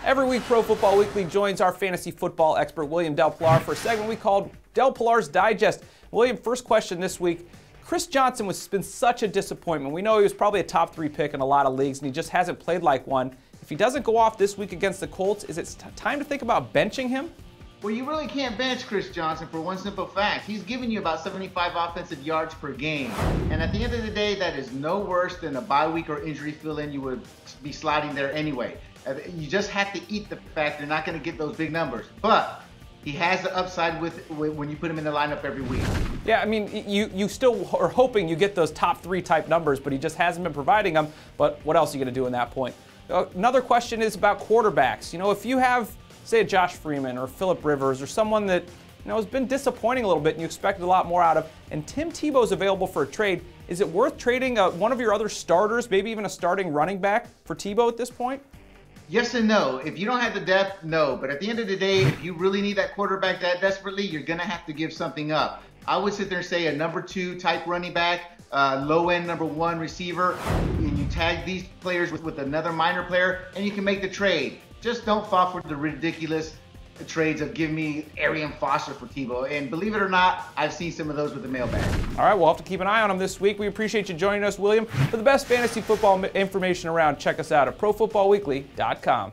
Every week, Pro Football Weekly joins our fantasy football expert, William Del Pilar, for a segment we called Del Pilar's Digest. William, first question this week. Chris Johnson has been such a disappointment. We know he was probably a top 3 pick in a lot of leagues, and he just hasn't played like one. If he doesn't go off this week against the Colts, is it time to think about benching him? Well, you really can't bench Chris Johnson for one simple fact. He's giving you about 75 offensive yards per game. And at the end of the day, that is no worse than a bye week or injury fill-in. You would be sliding there anyway. You just have to eat the fact you're not going to get those big numbers. But he has the upside when you put him in the lineup every week. Yeah, I mean, you still are hoping you get those top 3 type numbers, but he just hasn't been providing them. But what else are you going to do in that point? Another question is about quarterbacks. You know, if you have, say, a Josh Freeman or Phillip Rivers or someone that, you know, has been disappointing a little bit and you expected a lot more out of, and Tim Tebow is available for a trade, is it worth trading one of your other starters, maybe even a starting running back, for Tebow at this point? Yes and no. If you don't have the depth, no. But at the end of the day, if you really need that quarterback that desperately, you're going to have to give something up. I would sit there and say a number 2 type running back, low-end number 1 receiver, and you tag these players with another minor player, and you can make the trade. Just don't fall for the ridiculous trades of give me Arian Foster for Tebow. And believe it or not, I've seen some of those with the mailbag. All right, we'll have to keep an eye on him this week. We appreciate you joining us, William. For the best fantasy football information around, check us out at ProFootballWeekly.com.